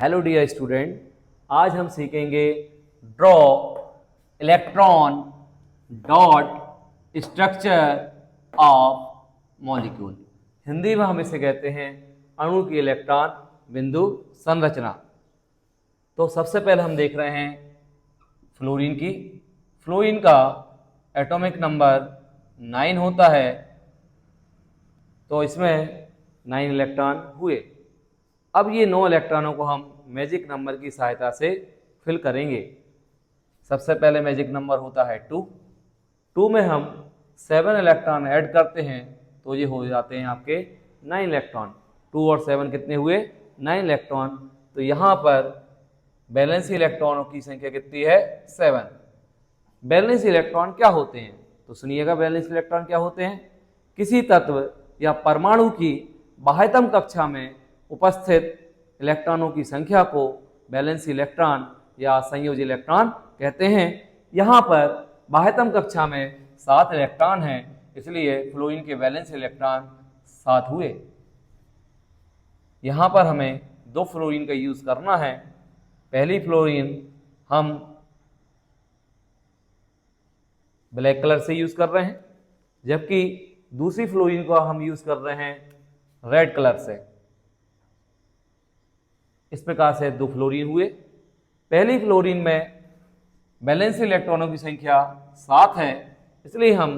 Hello dear student, आज हम सीखेंगे draw electron dot structure of molecule. Hindi में हम इसे कहते हैं अणु की इलेक्ट्रॉन बिंदु संरचना। तो सबसे पहले हम देख रहे हैं फ्लोरीन की। फ्लोरीन का एटॉमिक नंबर 9 होता है, तो इसमें 9 इलेक्ट्रॉन हुए। अब ये 9 इलेक्ट्रॉनों को हम मैजिक नंबर की सहायता से फिल करेंगे। सबसे पहले मैजिक नंबर होता है 2 में हम 7 इलेक्ट्रॉन ऐड करते हैं तो ये हो जाते हैं आपके 9 इलेक्ट्रॉन। 2 और 7 कितने हुए? 9 इलेक्ट्रॉन। तो यहाँ पर बैलेंस इलेक्ट्रॉनों की संख्या कितनी है? 7। बैलेंस इलेक्ट्रॉन क्या होते हैं? तो सुनिएगा, बैलेंस इलेक्ट्रॉन क्या होते हैं? किसी तत्व या परमाणु की बाह्यतम कक्षा में उपस्थित इलेक्ट्रॉनों की संख्या को बैलेंस इलेक्ट्रॉन या संयोजी इलेक्ट्रॉन कहते हैं। यहाँ पर बाह्यतम कक्षा में 7 इलेक्ट्रॉन हैं, इसलिए फ्लोरीन के बैलेंस इलेक्ट्रॉन 7 हुए। यहाँ पर हमें 2 फ्लोरीन का यूज करना है। पहली फ्लोरीन हम ब्लैक कलर से यूज कर रहे हैं, जबकि दूसरी फ्लोरीन को हम यूज कर रहे हैं रेड कलर से। इस प्रकार से 2 फ्लोरीन हुए। पहली फ्लोरीन में बैलेंस इलेक्ट्रॉनों की संख्या 7 है, इसलिए हम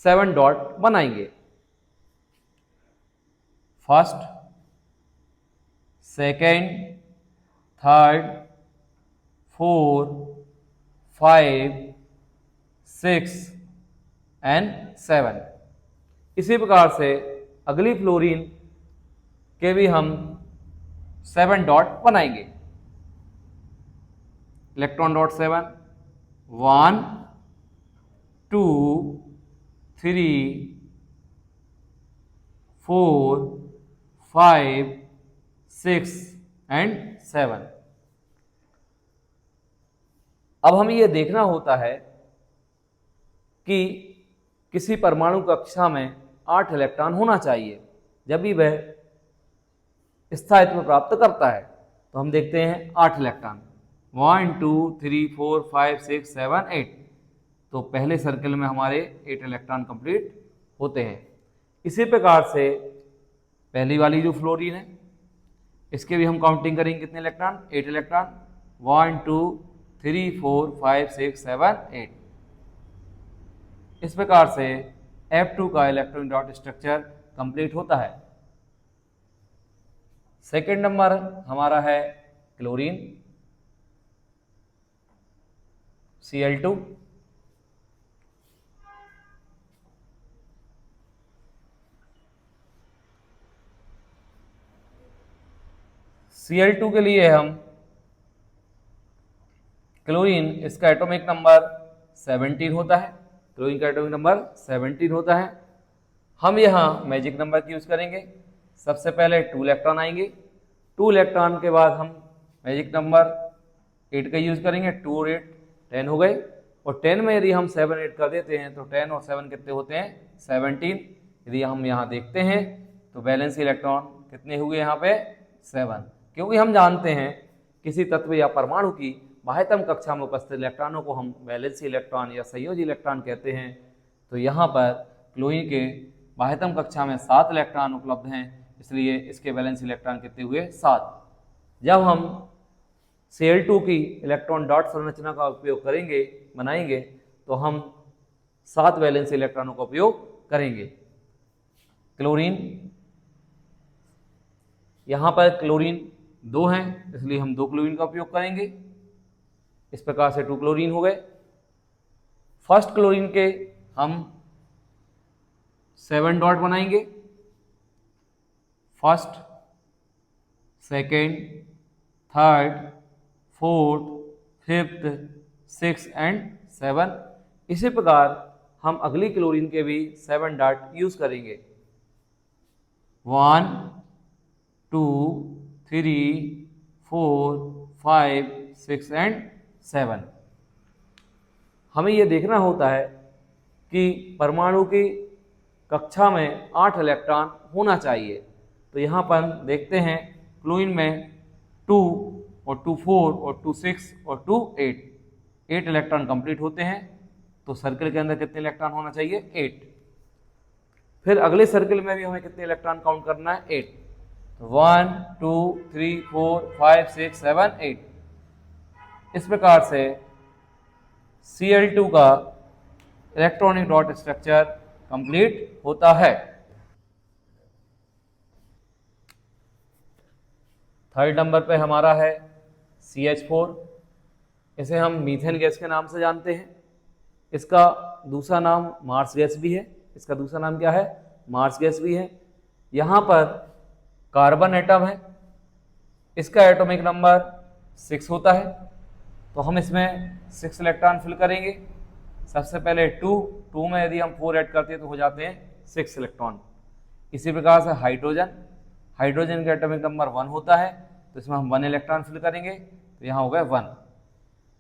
7 डॉट बनाएंगे। First, second, third, 4, 5, 6 and 7। इसी प्रकार से अगली फ्लोरीन के भी हम 7 डॉट बनाएंगे। Electron dot 7, 1, 2, 3, 4, 5, 6 and 7। अब हमें यह देखना होता है कि किसी परमाणु कक्षा में 8 इलेक्ट्रॉन होना चाहिए जब भी वह स्थायित्व प्राप्त करता है। तो हम देखते हैं 8 इलेक्ट्रॉन, 1, 2, 3, 4, 5, 6, 7, 8। तो पहले सर्कल में हमारे 8 इलेक्ट्रॉन कंप्लीट होते हैं। इसी प्रकार से पहली वाली जो फ्लोरीन है, इसके भी हम काउंटिंग करेंगे कितने इलेक्ट्रॉन? 8 इलेक्ट्रॉन, 1, 2, 3, 4, 5, 6, 7, 8। इस प्रकार से F2 का इलेक्ट्रॉन डॉट स्ट्रक्चर कंप्लीट होता है। सेकेंड नंबर हमारा है क्लोरीन, Cl2। Cl2 के लिए हम क्लोरीन, इसका एटॉमिक नंबर 17 होता है। क्लोरीन का एटॉमिक नंबर 17 होता है। हम यहाँ मैजिक नंबर की यूज करेंगे। सबसे पहले 2 इलेक्ट्रॉन आएंगे। 2 इलेक्ट्रॉन के बाद हम मैजिक नंबर 8 का यूज करेंगे। 2 और 8 10 हो गए, और 10 में यदि हम 7 ऐड कर देते हैं तो 10 और 7 कितने होते हैं? 17। यदि हम यहाँ देखते हैं तो बैलेंस इलेक्ट्रॉन कितने हुए यहाँ पे? 7। क्योंकि हम जानते हैं किसी तत्व या परमाणु की बाह्यतम कक्षा में उपस्थित इलेक्ट्रॉनों को हम बैलेंस इलेक्ट्रॉन या संयोजी इलेक्ट्रॉन कहते हैं। तो यहाँ पर क्लोरीन के बाह्यतम कक्षा में 7 इलेक्ट्रॉन उपलब्ध हैं, इसलिए इसके बैलेंस इलेक्ट्रॉन कितने हुए? 7। जब हम Cl2 की इलेक्ट्रॉन डॉट संरचना का उपयोग करेंगे, बनाएंगे, तो हम 7 वैलेंस इलेक्ट्रॉनों का उपयोग करेंगे। क्लोरीन, यहाँ पर क्लोरीन 2 हैं, इसलिए हम 2 क्लोरीन का उपयोग करेंगे। इस प्रकार से 2 क्लोरीन हो गए। फर्स्ट क्लोरीन के हम 7 डॉट बनाएंगे। First, second, third, 4th, 5th, 6th and 7। इसी प्रकार हम अगली क्लोरीन के भी 7 डॉट यूज करेंगे। 1, 2, 3, 4, 5, 6 एंड 7। हमें यह देखना होता है कि परमाणु की कक्षा में 8 इलेक्ट्रॉन होना चाहिए। तो यहाँ पर देखते हैं क्लोरीन में 2 और 2 4 और 2 6 और 2 8, 8 इलेक्ट्रॉन कंप्लीट होते हैं। तो सर्कल के अंदर कितने इलेक्ट्रॉन होना चाहिए? 8। फिर अगले सर्कल में भी हमें कितने इलेक्ट्रॉन काउंट करना है? 8। तो 1 2 3 4 5 6 7 8। इस प्रकार से Cl2 का इलेक्ट्रॉनिक डॉट स्ट्रक्चर कंप्लीट होता है। थर्ड नंबर पे हमारा है CH4। इसे हम मीथेन गैस के नाम से जानते हैं। इसका दूसरा नाम मार्स गैस भी है। इसका दूसरा नाम क्या है? मार्स गैस भी है। यहाँ पर कार्बन एटम है, इसका एटॉमिक नंबर 6 होता है। तो हम इसमें 6 इलेक्ट्रॉन फिल करेंगे। सबसे पहले 2 में यदि हम 4 ऐड करते हैं तो हो जाते हैं 6 इलेक्ट्रॉन। इसी प्रकार से हाइड्रोजन का एटॉमिक नंबर 1 होता है, तो इसमें हम 1 इलेक्ट्रॉन फिल करेंगे, तो यहाँ हो गए 1।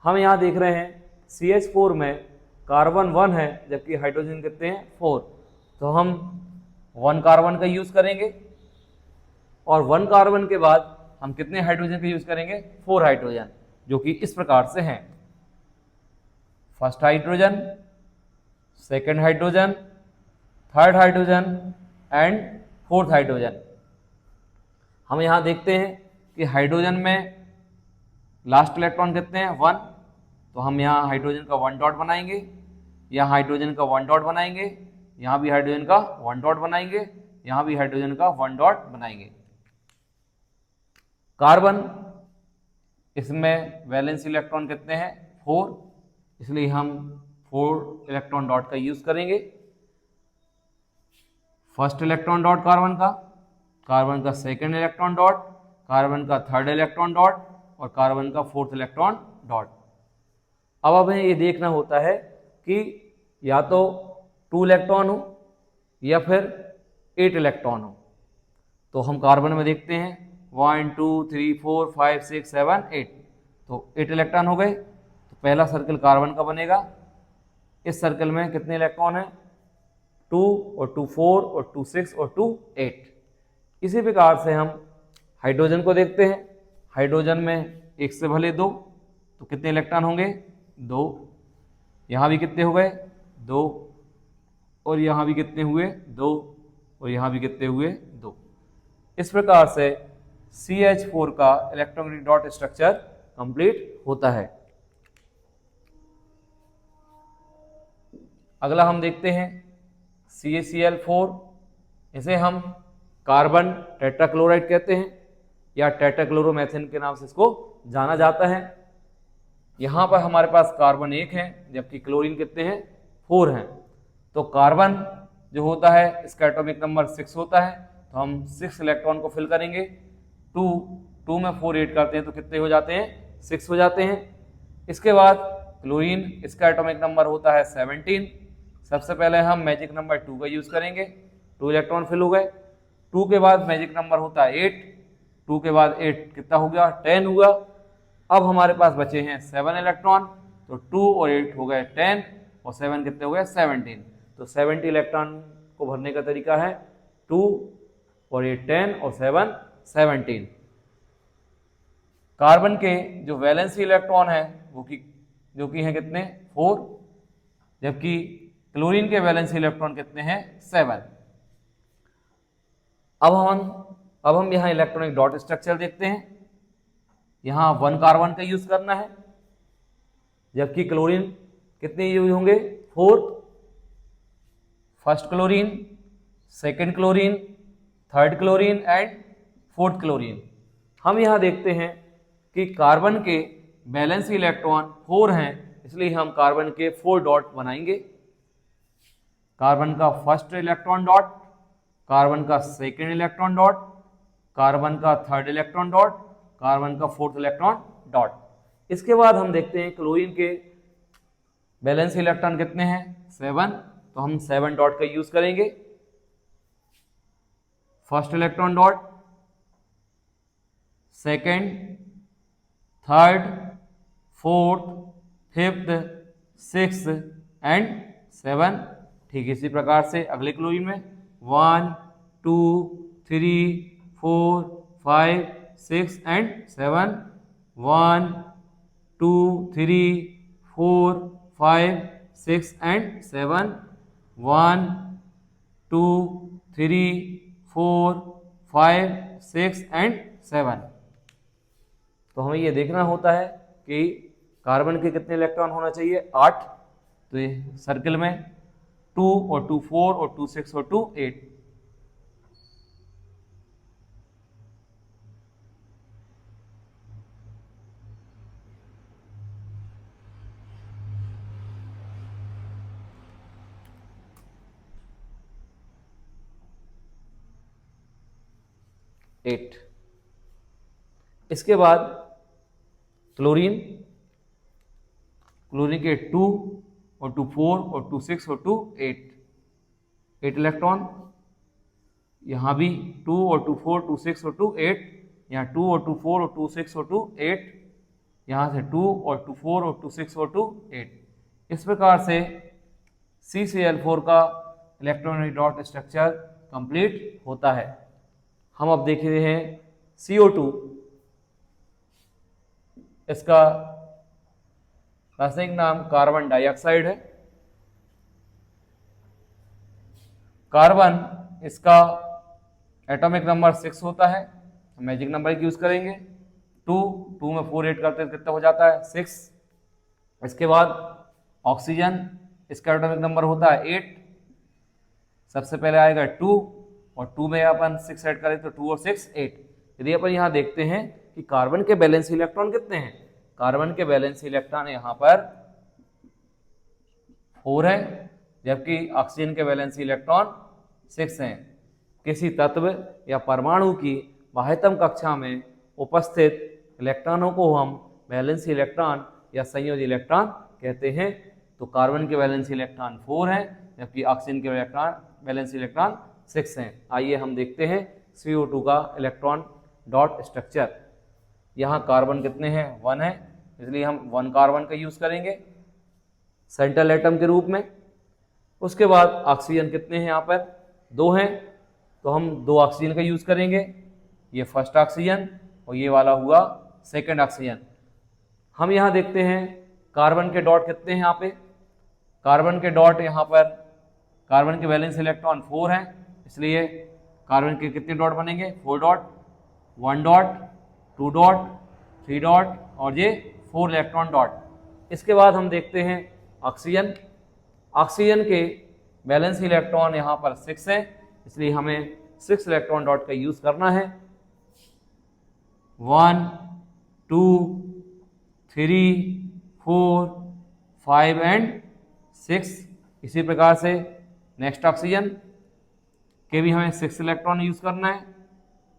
हम यहाँ देख रहे हैं CH4 में कार्बन 1 है, जबकि हाइड्रोजन कितने हैं? 4। तो हम 1 कार्बन का यूज करेंगे और 1 कार्बन के बाद हम कितने हाइड्रोजन का यूज करेंगे? 4 हाइड्रोजन, जो कि इस प्रकार से हैं। First hydrogen, second hydrogen, third hydrogen and fourth hydrogen. हम यहाँ देखते हैं कि हाइड्रोजन में लास्ट इलेक्ट्रॉन कितने हैं? 1। तो हम यहाँ हाइड्रोजन का 1 डॉट बनाएंगे, यहाँ हाइड्रोजन का 1 डॉट बनाएंगे, यहाँ भी हाइड्रोजन का 1 डॉट बनाएंगे, यहाँ भी हाइड्रोजन का 1 डॉट बनाएंगे। कार्बन, इसमें वैलेंस इलेक्ट्रॉन कितने हैं? 4, इसलिए हम 4 इलेक्ट्रॉन डॉट का यूज करेंगे। फर्स्ट इलेक्ट्रॉन डॉट कार्बन का सेकंड इलेक्ट्रॉन डॉट, कार्बन का थर्ड इलेक्ट्रॉन डॉट और कार्बन का फोर्थ इलेक्ट्रॉन डॉट। अब हमें ये देखना होता है कि या तो 2 इलेक्ट्रॉन हो या फिर 8 इलेक्ट्रॉन हो। तो हम कार्बन में देखते हैं 1 2 3 4 5 6 7 8, तो 8 इलेक्ट्रॉन हो गए। तो पहला सर्कल कार्बन का बनेगा। इस सर्कल में कितने इलेक्ट्रॉन हैं? 2 और 2 4 और 2 6 और 2 8। इसी प्रकार से हम हाइड्रोजन को देखते हैं। हाइड्रोजन में 1 से भले 2, तो कितने इलेक्ट्रॉन होंगे? 2। यहाँ भी कितने हो गए? 2। और यहाँ भी कितने हुए? 2। और यहाँ भी कितने हुए? 2। इस प्रकार से CH4 का इलेक्ट्रॉनिक डॉट स्ट्रक्चर कंप्लीट होता है। अगला हम देखते हैं CaCl4। इसे हम कार्बन टेट्राक्लोराइड कहते हैं या टेट्राक्लोरोमेथेन के नाम से इसको जाना जाता है। यहाँ पर हमारे पास कार्बन 1 है, जबकि क्लोरीन कितने हैं? 4 हैं। तो कार्बन जो होता है इसका एटॉमिक नंबर 6 होता है, तो हम 6 इलेक्ट्रॉन को फिल करेंगे। 2 में 4 ऐड करते हैं तो कितने हो जाते हैं? 6 हो जाते हैं। इसके बाद क्लोरीन, इसका एटॉमिक नंबर होता है 17। सबसे पहले हम मैजिक नंबर 2 का यूज करेंगे, 2 इलेक्ट्रॉन फिल हो गए। 2 के बाद मैजिक नंबर होता है 8, 2 के बाद 8 कितना हो गया? 10 हुआ। अब हमारे पास बचे हैं 7 इलेक्ट्रॉन, तो 2 और 8 हो गए 10 और 7 कितने हो गए? 17। तो 70 इलेक्ट्रॉन को भरने का तरीका है 2 और 8 10 और 7 17। कार्बन के जो वैलेंसी इलेक्ट्रॉन है वो जो कि हैं कितने? 4, जबकि क्लोरीन के वैलेंसी इलेक्ट्रॉन कितने हैं? 7। अब हम यहाँ इलेक्ट्रॉनिक डॉट स्ट्रक्चर देखते हैं। यहाँ 1 कार्बन का यूज करना है, जबकि क्लोरीन कितने यूज होंगे? 4। First chlorine, second chlorine, third chlorine and fourth chlorine. हम यहाँ देखते हैं कि कार्बन के वैलेंसी इलेक्ट्रॉन 4 हैं, इसलिए हम कार्बन के 4 डॉट बनाएंगे। कार्बन का फर्स्ट इलेक्ट्रॉन डॉट, कार्बन का सेकेंड इलेक्ट्रॉन डॉट, कार्बन का थर्ड इलेक्ट्रॉन डॉट, कार्बन का फोर्थ इलेक्ट्रॉन डॉट। इसके बाद हम देखते हैं क्लोरीन के वैलेंसी इलेक्ट्रॉन कितने हैं? 7, तो हम 7 डॉट का यूज करेंगे। First electron dot, second, third, fourth, fifth, six and 7। ठीक इसी प्रकार से अगले क्लोरीन में 1 2 3 4 5 6 एंड 7, 1 2 3 4 5 6 एंड 7, 1 2 3 4 5 6 एंड 7। तो हमें ये देखना होता है कि कार्बन के कितने इलेक्ट्रॉन होना चाहिए, 8। तो ये सर्किल में 2 और 2 4 और 2 6 और 2 8। इसके बाद क्लोरीन के 2 और 2 4 और 2 6 और 2 8 इलेक्ट्रॉन। यहाँ भी 2 और 2 4 2 6 और 2 8, यहाँ 2 और 2 4 और 2 6 और 2 8, यहाँ से 2 और 2 4 और 2 6 और 2 8। इस प्रकार से CCl4 का इलेक्ट्रॉनिक डॉट स्ट्रक्चर कंप्लीट होता है। हम अब देख रहे हैं CO2। इसका रासायनिक नाम कार्बन डाइऑक्साइड है। कार्बन इसका एटॉमिक नंबर 6 होता है, मैजिक नंबर यूज करेंगे। 2 में 4 8 करते कितना हो जाता है, 6। इसके बाद ऑक्सीजन, इसका एटॉमिक नंबर होता है 8। सबसे पहले आएगा 2 और 2 में अपन 6 ऐड करें तो 2 और 6 8। यदि अपन यहाँ देखते हैं कि कार्बन के बैलेंस इलेक्ट्रॉन कितने हैं, कार्बन के बैलेंस इलेक्ट्रॉन यहाँ पर 4 है, जबकि ऑक्सीजन के बैलेंस इलेक्ट्रॉन 6 हैं। किसी तत्व या परमाणु की बाह्यतम कक्षा में उपस्थित इलेक्ट्रॉनों को हम बैलेंस इलेक्ट्रॉन या संयोजी इलेक्ट्रॉन कहते हैं। तो कार्बन के बैलेंस इलेक्ट्रॉन 4 हैं, जबकि ऑक्सीजन के बैलेंस इलेक्ट्रॉन 6 हैं। आइए हम देखते हैं CO2 का इलेक्ट्रॉन डॉट स्ट्रक्चर। यहाँ कार्बन कितने हैं, 1 है, इसलिए हम 1 कार्बन का यूज करेंगे सेंट्रल एटम के रूप में। उसके बाद ऑक्सीजन कितने हैं, यहाँ पर 2 हैं, तो हम 2 ऑक्सीजन का यूज करेंगे। ये फर्स्ट ऑक्सीजन और ये वाला हुआ सेकंड ऑक्सीजन। हम यहाँ देखते हैं कार्बन के डॉट कितने हैं, यहाँ पे कार्बन के डॉट यहाँ पर कार्बन के वैलेंस इलेक्ट्रॉन 4 हैं, इसलिए कार्बन के कितने डॉट बनेंगे, 4 डॉट, 1 डॉट, 2 डॉट, 3 डॉट और ये 4 इलेक्ट्रॉन डॉट। इसके बाद हम देखते हैं ऑक्सीजन। ऑक्सीजन के बैलेंस इलेक्ट्रॉन यहाँ पर 6 है, इसलिए हमें 6 इलेक्ट्रॉन डॉट का यूज करना है। 1 2 3 4 5 एंड 6। इसी प्रकार से नेक्स्ट ऑक्सीजन के भी हमें 6 इलेक्ट्रॉन यूज करना है।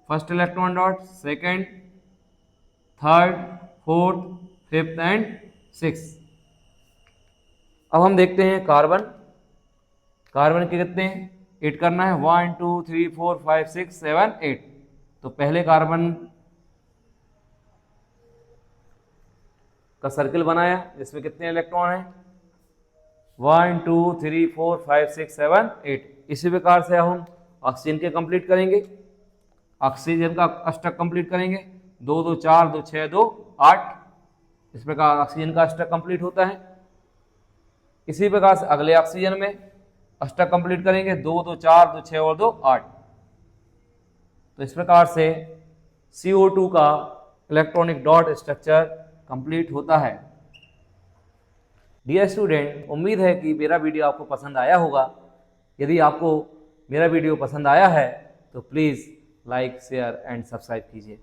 First electron dot, second, third, fourth, fifth and 6। अब हम देखते हैं कार्बन के कितने 8 करना है, 1 2 3 4 5 6 7 8। तो पहले कार्बन का सर्किल बनाया जिसमें कितने इलेक्ट्रॉन हैं, 1 2 3 4 5 6 7 8। इसी प्रकार से हम ऑक्सीजन के कंप्लीट करेंगे, ऑक्सीजन का अष्टक कंप्लीट करेंगे, 2 2 4 2 6 2 8। इस प्रकार ऑक्सीजन का अष्टक कंप्लीट होता है। इसी प्रकार से अगले ऑक्सीजन में अष्टक कंप्लीट करेंगे, 2 2 4 2 6 और 2 8। तो इस प्रकार से CO2 का इलेक्ट्रॉनिक डॉट स्ट्रक्चर कंप्लीट होता है। डियर स्टूडेंट, उम्मीद है कि मेरा वीडियो आपको पसंद आया होगा। यदि आपको मेरा वीडियो पसंद आया है तो please like, share and subscribe कीजिए।